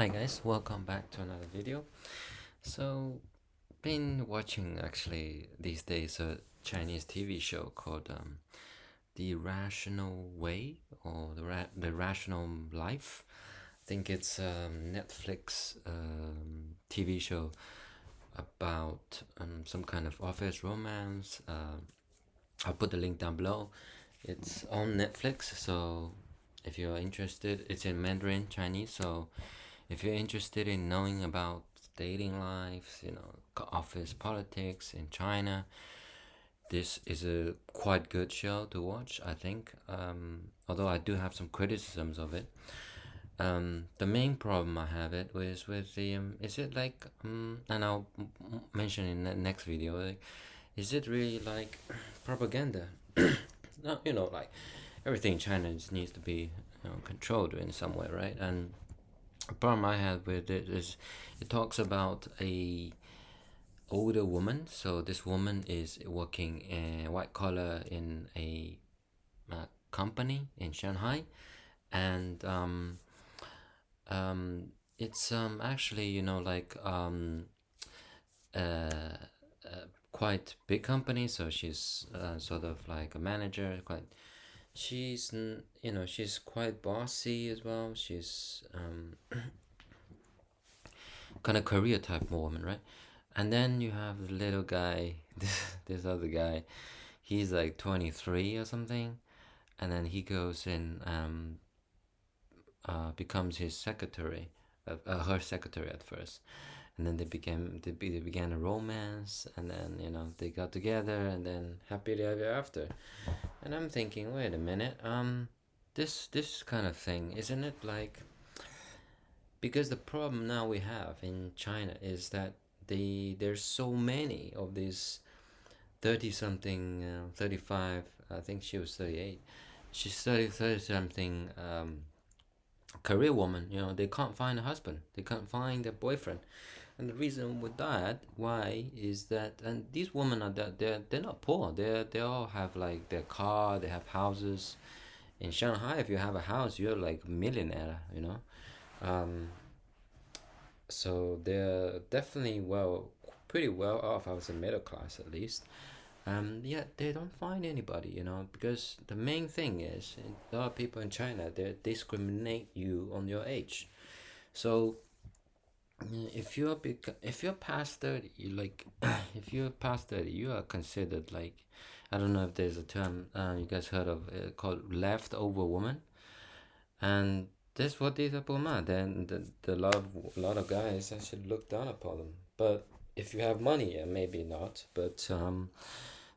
Hi guys, welcome back to another video. So, been watching actually these days a Chinese TV show called The Rational Way or the Rational Life. I think it's Netflix TV show about some kind of office romance. I'll put the link down below. It's on Netflix, so if you're interested, it's in Mandarin Chinese. So if you're interested in knowing about dating lives, office politics in China, this is a quite good show to watch, I think. Although I do have some criticisms of it. The main problem I have it was with the is it like and I'll mention in the next video. Like, is it really like propaganda? No, like everything in China just needs to be controlled in some way, right? And the problem I had with it is it talks about a older woman. So this woman is working white collar in a company in Shanghai, and it's actually like uh, quite big company. So she's sort of like a manager. She's quite bossy as well. She's kind of career type woman, right? And then you have the little guy, this other guy. He's like 23 or something, and then he goes in, becomes his secretary, her secretary at first, and then they began a romance, and then they got together, and then happily ever after. And I'm thinking, wait a minute, this kind of thing, isn't it like? Because the problem now we have in China is that there's so many of these 30 something, 35, I think she was 38. She's 30 something career woman, they can't find a husband, they can't find a boyfriend. And the reason with that, why, is that, and these women are that they're not poor. They all have like their car, they have houses. In Shanghai, if you have a house, you're like a millionaire. Um, so they're definitely pretty well off. I would say middle class at least. Yet they don't find anybody, because the main thing is a lot of people in China they discriminate you on your age. So if you're past 30, you like if you're past 30, you are considered like, I don't know if there's a term you guys heard of called leftover woman, and that's what these people are. Then a lot of guys actually look down upon them. But if you have money, yeah, maybe not. But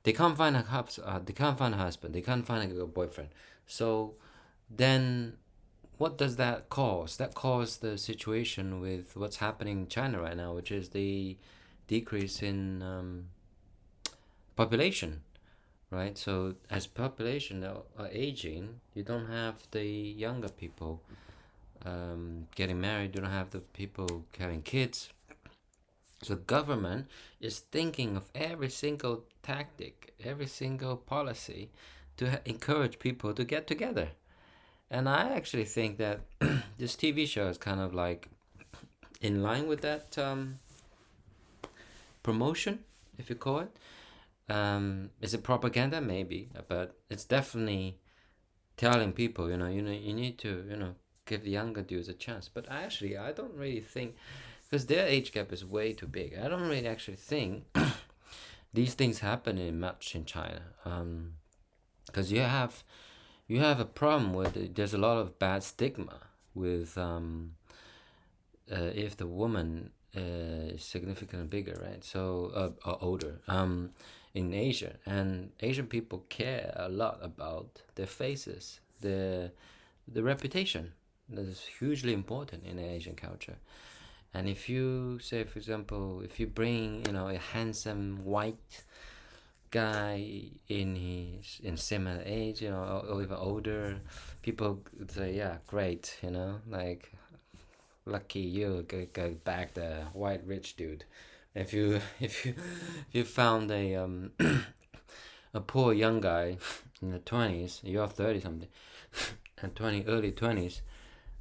they can't find they can't find a husband. They can't find a good boyfriend. So then, what does that cause? That causes the situation with what's happening in China right now, which is the decrease in population, right? So as population are aging, you don't have the younger people getting married. You don't have the people having kids. So government is thinking of every single tactic, every single policy to encourage people to get together. And I actually think that this TV show is kind of like in line with that promotion, if you call it. Is it propaganda? Maybe, but it's definitely telling people, you need to, give the younger dudes a chance. But actually, I don't really think, because their age gap is way too big. I don't really actually think these things happen in much in China. Because you have a problem with it. There's a lot of bad stigma with if the woman is significantly bigger, right? So or older. In Asia, and Asian people care a lot about their faces, the reputation. That is hugely important in Asian culture. And if you say, for example, if you bring a handsome white guy in similar age, or even older, people say, yeah, great, like lucky you, go back the white rich dude. If you if you found a poor young guy in the 20s, you're 30 something, and early 20s,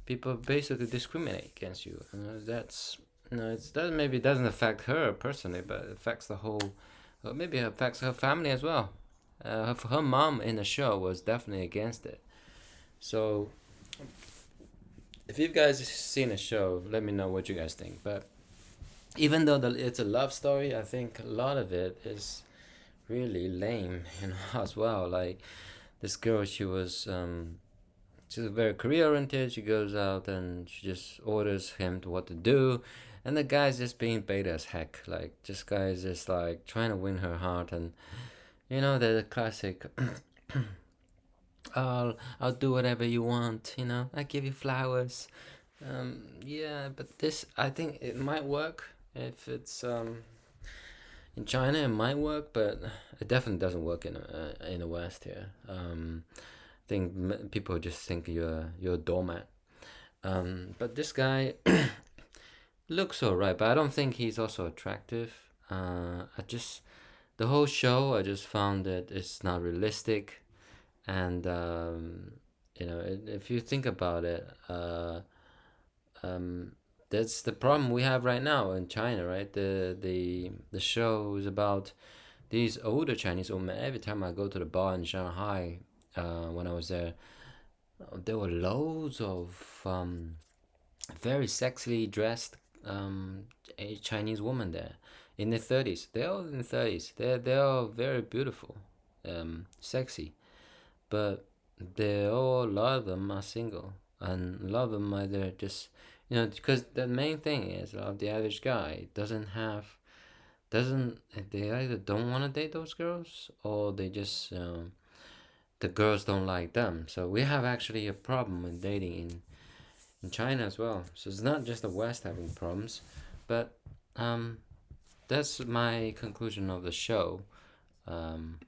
people basically discriminate against you. That's that maybe doesn't affect her personally, but it affects the whole. Maybe it affects her family as well. Her mom in the show was definitely against it. So if you guys seen the show, let me know what you guys think. But even though it's a love story, I think a lot of it is really lame, as well. Like this girl, she's very career oriented. She goes out and she just orders him to what to do, and the guy's just being beta as heck. Like this guy's just like trying to win her heart, and the classic. I'll do whatever you want. I give you flowers. Yeah, but this I think it might work if it's in China. It might work, but it definitely doesn't work in the West here. I think people just think you're a doormat. But this guy looks alright, but I don't think he's also attractive. I just the whole show I just found that it's not realistic, and if you think about it, that's the problem we have right now in China, right? The show is about these older Chinese women. Every time I go to the bar in Shanghai, when I was there were loads of very sexily dressed Chinese women there in their 30s. They're all in their 30s. They're all very beautiful, sexy, but a lot of them are single, and a lot of them either just because the main thing is a lot of the average guy doesn't they either don't want to date those girls, or they just the girls don't like them. So we have actually a problem with dating in China as well. So it's not just the West having problems, but that's my conclusion of the show.